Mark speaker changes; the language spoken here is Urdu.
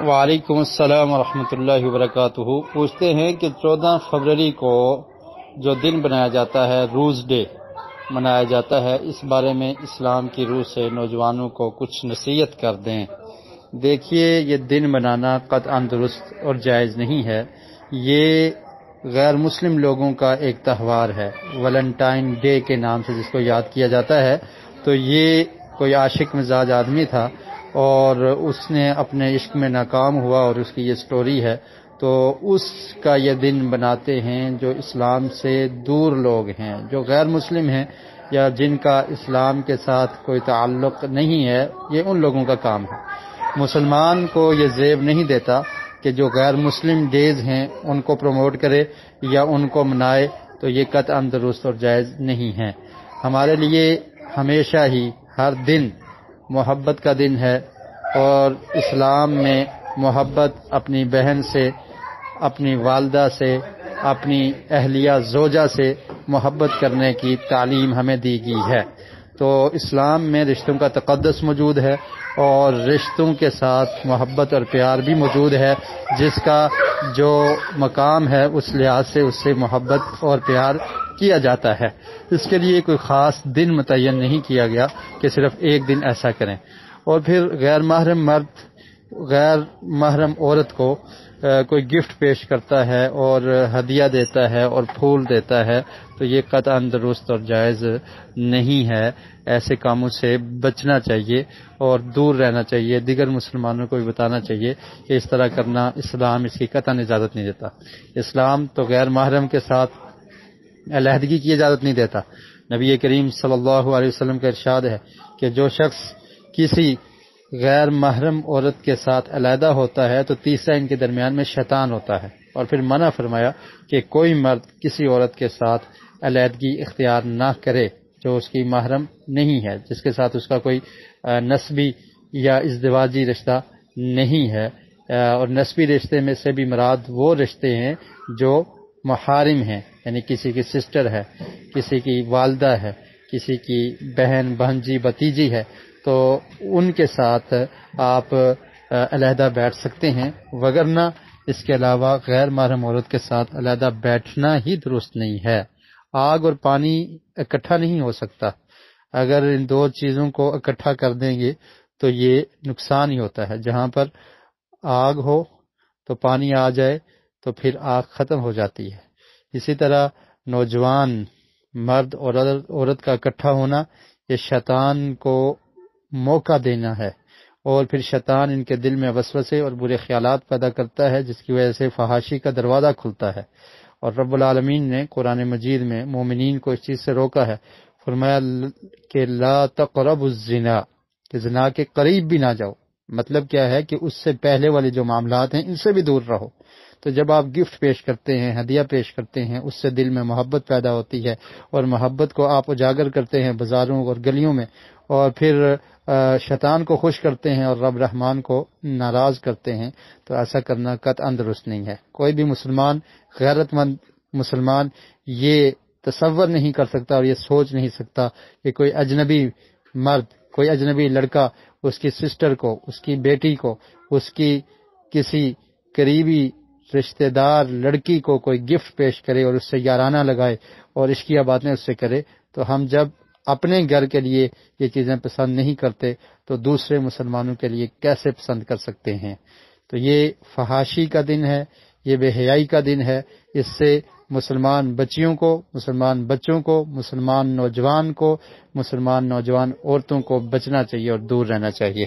Speaker 1: وعلیکم السلام ورحمۃ اللہ وبرکاتہ۔ پوچھتے ہیں کہ 14 فروری کو جو دن بنایا جاتا ہے، روز ڈے منایا جاتا ہے، اس بارے میں اسلام کی روح سے نوجوانوں کو کچھ نصیحت کر دیں۔ دیکھیے، یہ دن منانا قطعاً درست اور جائز نہیں ہے۔ یہ غیر مسلم لوگوں کا ایک تہوار ہے، ویلنٹائن ڈے کے نام سے جس کو یاد کیا جاتا ہے۔ تو یہ کوئی عاشق مزاج آدمی تھا اور اس نے اپنے عشق میں ناکام ہوا اور اس کی یہ سٹوری ہے، تو اس کا یہ دن بناتے ہیں جو اسلام سے دور لوگ ہیں، جو غیر مسلم ہیں یا جن کا اسلام کے ساتھ کوئی تعلق نہیں ہے، یہ ان لوگوں کا کام ہے۔ مسلمان کو یہ زیب نہیں دیتا کہ جو غیر مسلم ڈیز ہیں ان کو پروموٹ کرے یا ان کو منائے، تو یہ قطعاً درست اور جائز نہیں ہے۔ ہمارے لیے ہمیشہ ہی ہر دن محبت کا دن ہے، اور اسلام میں محبت اپنی بہن سے، اپنی والدہ سے، اپنی اہلیہ زوجہ سے محبت کرنے کی تعلیم ہمیں دی گئی ہے۔ تو اسلام میں رشتوں کا تقدس موجود ہے اور رشتوں کے ساتھ محبت اور پیار بھی موجود ہے، جس کا جو مقام ہے اس لحاظ سے اس سے محبت اور پیار کیا جاتا ہے۔ اس کے لیے کوئی خاص دن متعین نہیں کیا گیا کہ صرف ایک دن ایسا کریں۔ اور پھر غیر محرم مرد غیر محرم عورت کو کوئی گفٹ پیش کرتا ہے اور ہدیہ دیتا ہے اور پھول دیتا ہے، تو یہ قطعاً درست اور جائز نہیں ہے۔ ایسے کاموں سے بچنا چاہیے اور دور رہنا چاہیے۔ دیگر مسلمانوں کو بھی بتانا چاہیے کہ اس طرح کرنا اسلام اس کی قطعاً اجازت نہیں دیتا۔ اسلام تو غیر محرم کے ساتھ علیحدگی کی اجازت نہیں دیتا۔ نبی کریم صلی اللہ علیہ وسلم کا ارشاد ہے کہ جو شخص کسی غیر محرم عورت کے ساتھ علیحدہ ہوتا ہے تو تیسرا ان کے درمیان میں شیطان ہوتا ہے، اور پھر منع فرمایا کہ کوئی مرد کسی عورت کے ساتھ علیحدگی اختیار نہ کرے جو اس کی محرم نہیں ہے، جس کے ساتھ اس کا کوئی نسبی یا ازدواجی رشتہ نہیں ہے۔ اور نسبی رشتے میں سے بھی مراد وہ رشتے ہیں جو محارم ہیں، یعنی کسی کی سسٹر ہے، کسی کی والدہ ہے، کسی کی بہن، بھانجی، بھتیجی ہے، تو ان کے ساتھ آپ علیحدہ بیٹھ سکتے ہیں، وگرنہ اس کے علاوہ غیر محرم عورت کے ساتھ علیحدہ بیٹھنا ہی درست نہیں ہے۔ آگ اور پانی اکٹھا نہیں ہو سکتا۔ اگر ان دو چیزوں کو اکٹھا کر دیں گے تو یہ نقصان ہی ہوتا ہے۔ جہاں پر آگ ہو تو پانی آ جائے تو پھر آگ ختم ہو جاتی ہے۔ اسی طرح نوجوان مرد اور عورت کا اکٹھا ہونا یہ شیطان کو موقع دینا ہے، اور پھر شیطان ان کے دل میں وسوسے اور برے خیالات پیدا کرتا ہے، جس کی وجہ سے فحاشی کا دروازہ کھلتا ہے۔ اور رب العالمین نے قرآن مجید میں مومنین کو اس چیز سے روکا ہے، فرمایا کہ لا تقربوا الزنا، کہ زنا کے قریب بھی نہ جاؤ۔ مطلب کیا ہے کہ اس سے پہلے والے جو معاملات ہیں ان سے بھی دور رہو۔ تو جب آپ گفٹ پیش کرتے ہیں، ہدیہ پیش کرتے ہیں، اس سے دل میں محبت پیدا ہوتی ہے، اور محبت کو آپ اجاگر کرتے ہیں بازاروں اور گلیوں میں، اور پھر شیطان کو خوش کرتے ہیں اور رب رحمان کو ناراض کرتے ہیں، تو ایسا کرنا قطعاً درست نہیں ہے۔ کوئی بھی مسلمان، غیرت مند مسلمان یہ تصور نہیں کر سکتا اور یہ سوچ نہیں سکتا کہ کوئی اجنبی مرد، کوئی اجنبی لڑکا اس کی سسٹر کو، اس کی بیٹی کو، اس کی کسی قریبی رشتہ دار لڑکی کو کوئی گفٹ پیش کرے اور اس سے یارانہ لگائے اور عشقیہ باتیں اس سے کرے، تو ہم جب اپنے گھر کے لیے یہ چیزیں پسند نہیں کرتے تو دوسرے مسلمانوں کے لیے کیسے پسند کر سکتے ہیں؟ تو یہ فحاشی کا دن ہے، یہ بے حیائی کا دن ہے۔ اس سے مسلمان بچیوں کو، مسلمان بچوں کو، مسلمان نوجوان کو، مسلمان نوجوان عورتوں کو بچنا چاہیے اور دور رہنا چاہیے۔